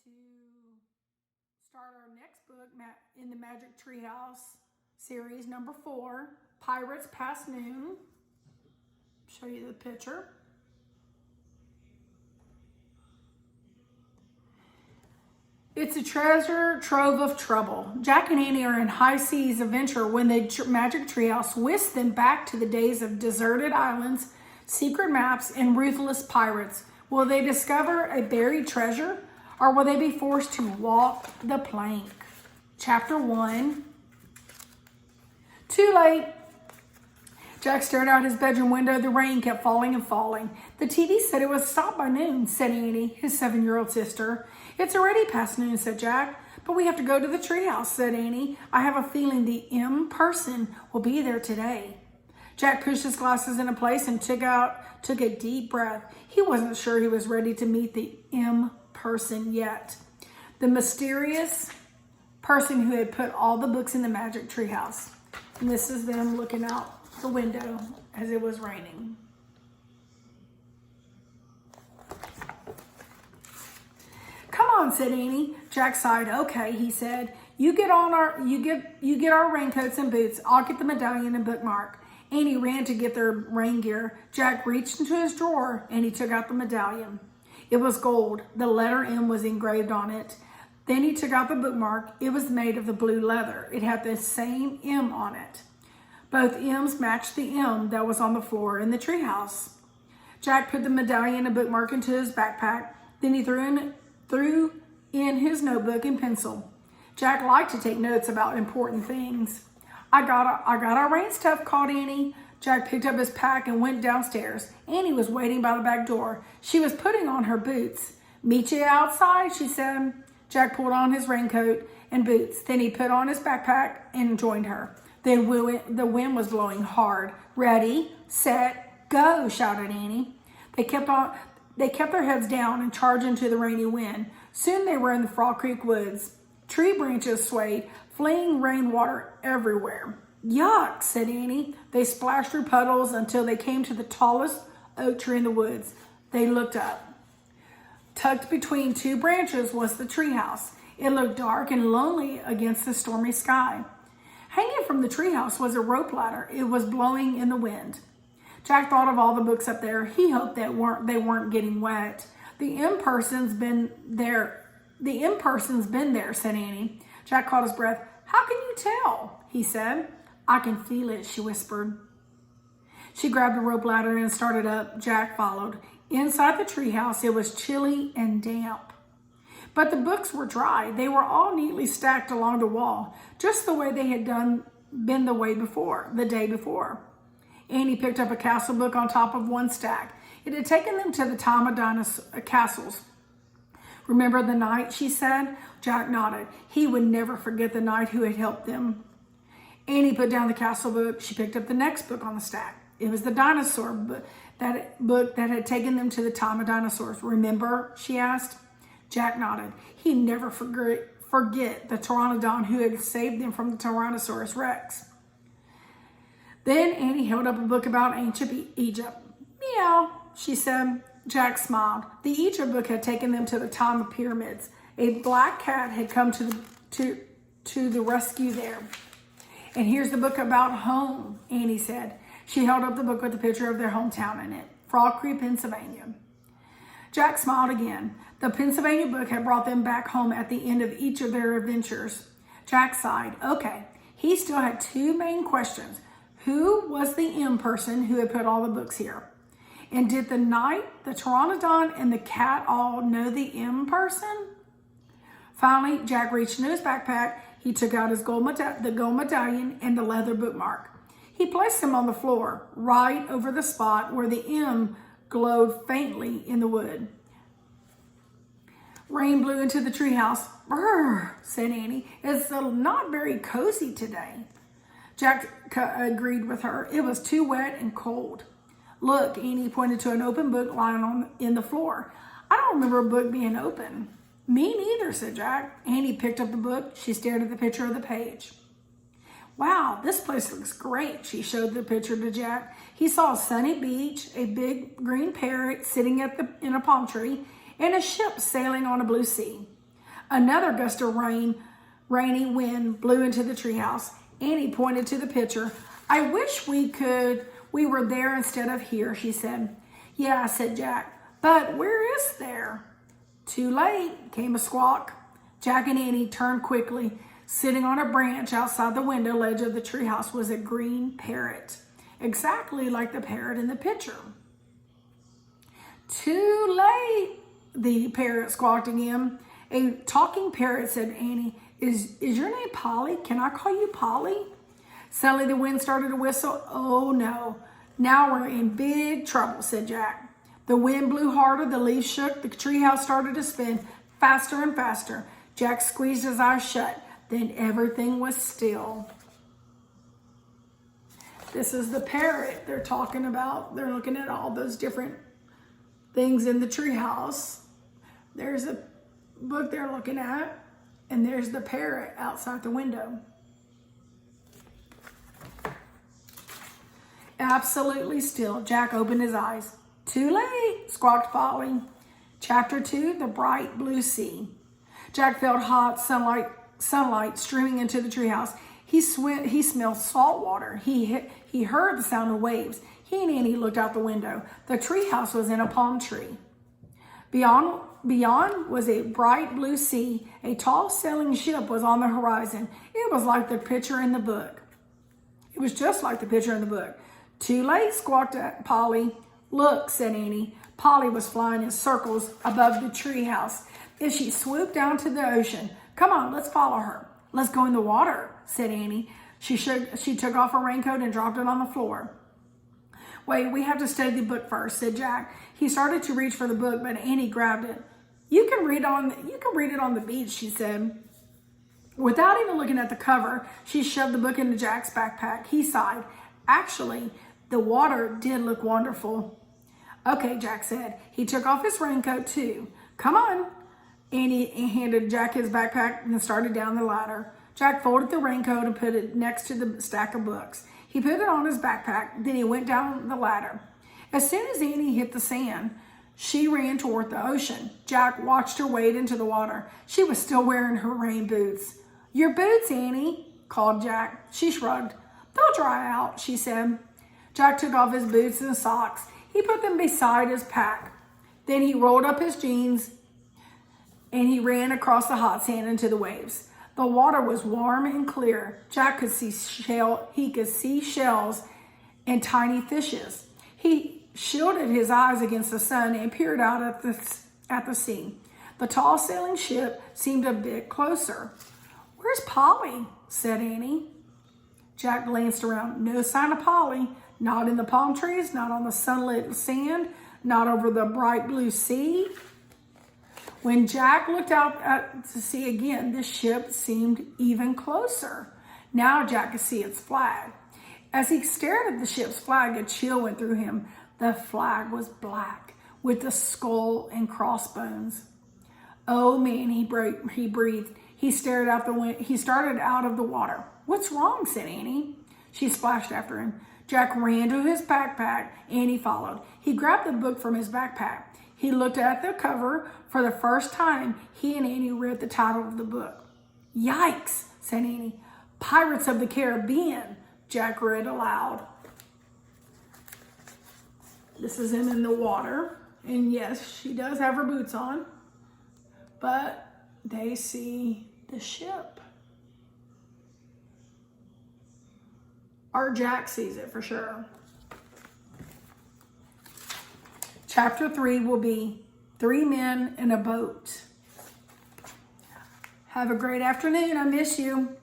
to start our next book in the Magic Treehouse series, number 4, Pirates Past Noon. Show you the picture. It's a treasure trove of trouble. Jack and Annie are in high seas adventure when the Magic Treehouse whisks them back to the days of deserted islands, secret maps, and ruthless pirates. Will they discover a buried treasure, or will they be forced to walk the plank? Chapter 1. Too late. Jack stared out his bedroom window. The rain kept falling and falling. The TV said it would stop by noon, said Annie, his 7-year-old sister. It's already past noon, said Jack. But we have to go to the treehouse, said Annie. I have a feeling the M person will be there today. Jack pushed his glasses into place and took a deep breath. He wasn't sure he was ready to meet the M person yet. The mysterious person who had put all the books in the Magic Treehouse. And this is them looking out the window as it was raining. Come on, said Annie. Jack sighed. Okay, he said. You get our raincoats and boots. I'll get the medallion and bookmark. Annie ran to get their rain gear. Jack reached into his drawer and he took out the medallion. It was gold. The letter M was engraved on it. Then he took out the bookmark. It was made of the blue leather. It had the same M on it. Both M's matched the M that was on the floor in the treehouse. Jack put the medallion and bookmark into his backpack. Then he threw in his notebook and pencil. Jack liked to take notes about important things. I got our rain stuff, called Annie. Jack picked up his pack and went downstairs. Annie was waiting by the back door. She was putting on her boots. Meet you outside, she said. Jack pulled on his raincoat and boots. Then he put on his backpack and joined her. The wind was blowing hard. Ready, set, go, shouted Annie. They kept their heads down and charged into the rainy wind. Soon they were in the Frog Creek woods. Tree branches swayed, flinging rainwater everywhere. Yuck, said Annie. They splashed through puddles until they came to the tallest oak tree in the woods. They looked up. Tucked between 2 branches was the treehouse. It looked dark and lonely against the stormy sky. Hanging from the treehouse was a rope ladder. It was blowing in the wind. Jack thought of all the books up there. He hoped that they weren't getting wet. The M-person's been there, said Annie. Jack caught his breath. How can you tell? He said. I can feel it, she whispered. She grabbed the rope ladder and started up. Jack followed. Inside the treehouse, it was chilly and damp. But the books were dry. They were all neatly stacked along the wall, just the way they had been the day before. Annie picked up a castle book on top of one stack. It had taken them to the time of castles. Remember the knight, she said? Jack nodded. He would never forget the knight who had helped them. Annie put down the castle book. She picked up the next book on the stack. It was the dinosaur book that had taken them to the time of dinosaurs. Remember? She asked. Jack nodded. He'd never forget the pteranodon who had saved them from the Tyrannosaurus Rex. Then Annie held up a book about ancient Egypt. Meow, she said. Jack smiled. The Egypt book had taken them to the time of pyramids. A black cat had come to the rescue there. And here's the book about home, Annie said. She held up the book with a picture of their hometown in it, Frog Creek, Pennsylvania. Jack smiled again. The Pennsylvania book had brought them back home at the end of each of their adventures. Jack sighed. Okay, he still had 2 main questions. Who was the M person who had put all the books here? And did the knight, the pteranodon, and the cat all know the M person? Finally, Jack reached into his backpack. He took out his gold medallion and the leather bookmark. He placed them on the floor, right over the spot where the M glowed faintly in the wood. Rain blew into the treehouse. Brr, said Annie. It's not very cozy today. Jack agreed with her. It was too wet and cold. Look, Annie pointed to an open book lying in the floor. I don't remember a book being open. Me neither, said Jack. Annie picked up the book. She stared at the picture of the page. Wow, this place looks great, she showed the picture to Jack. He saw a sunny beach, a big green parrot sitting in a palm tree, and a ship sailing on a blue sea. Another gust of rainy wind blew into the treehouse. Annie pointed to the picture. I wish we were there instead of here, she said. Yeah, said Jack, but where is there? Too late, came a squawk. Jack and Annie turned quickly. Sitting on a branch outside the window ledge of the treehouse was a green parrot, exactly like the parrot in the picture. Too late, the parrot squawked again. A talking parrot, said Annie. Is your name Polly? Can I call you Polly? Suddenly the wind started to whistle. Oh no, now we're in big trouble, said Jack. The wind blew harder, the leaves shook, the treehouse started to spin faster and faster. Jack squeezed his eyes shut. Then everything was still. This is the parrot they're talking about. They're looking at all those different things in the treehouse. There's a book they're looking at, and there's the parrot outside the window. Absolutely still. Jack opened his eyes. Too late, squawked Polly. Chapter 2, The Bright Blue Sea. Jack felt hot sunlight streaming into the treehouse. He smelled salt water. He heard the sound of waves. He and Annie looked out the window. The treehouse was in a palm tree. Beyond was a bright blue sea. A tall sailing ship was on the horizon. It was like the picture in the book. It was just like the picture in the book. Too late, squawked Polly. Look, said Annie. Polly was flying in circles above the treehouse. Then she swooped down to the ocean. Come on, let's follow her. Let's go in the water, said Annie. She took off her raincoat and dropped it on the floor. Wait, we have to study the book first, said Jack. He started to reach for the book, but Annie grabbed it. You can read it on the beach, she said. Without even looking at the cover, she shoved the book into Jack's backpack. He sighed. Actually, the water did look wonderful. Okay, Jack said. He took off his raincoat too. Come on. Annie handed Jack his backpack and started down the ladder. Jack folded the raincoat and put it next to the stack of books. He put it on his backpack, then he went down the ladder. As soon as Annie hit the sand, she ran toward the ocean. Jack watched her wade into the water. She was still wearing her rain boots. Your boots, Annie, called Jack. She shrugged. They'll dry out, she said. Jack took off his boots and socks. He put them beside his pack. Then he rolled up his jeans and he ran across the hot sand into the waves. The water was warm and clear. Jack could see shells and tiny fishes. He shielded his eyes against the sun and peered out at the sea. The tall sailing ship seemed a bit closer. Where's Polly? Said Annie. Jack glanced around. No sign of Polly. Not in the palm trees, not on the sunlit sand, not over the bright blue sea. When Jack looked out to sea again, the ship seemed even closer. Now Jack could see its flag. As he stared at the ship's flag, a chill went through him. The flag was black with the skull and crossbones. Oh man, he breathed. He started out of the water. What's wrong? Said Annie. She splashed after him. Jack ran to his backpack. Annie followed. He grabbed the book from his backpack. He looked at the cover. For the first time, he and Annie read the title of the book. Yikes, said Annie. Pirates of the Caribbean, Jack read aloud. This is him in the water. And yes, she does have her boots on. But they see the ship. Or Jack sees it for sure. Chapter 3 will be 3 Men in a Boat. Have a great afternoon. I miss you.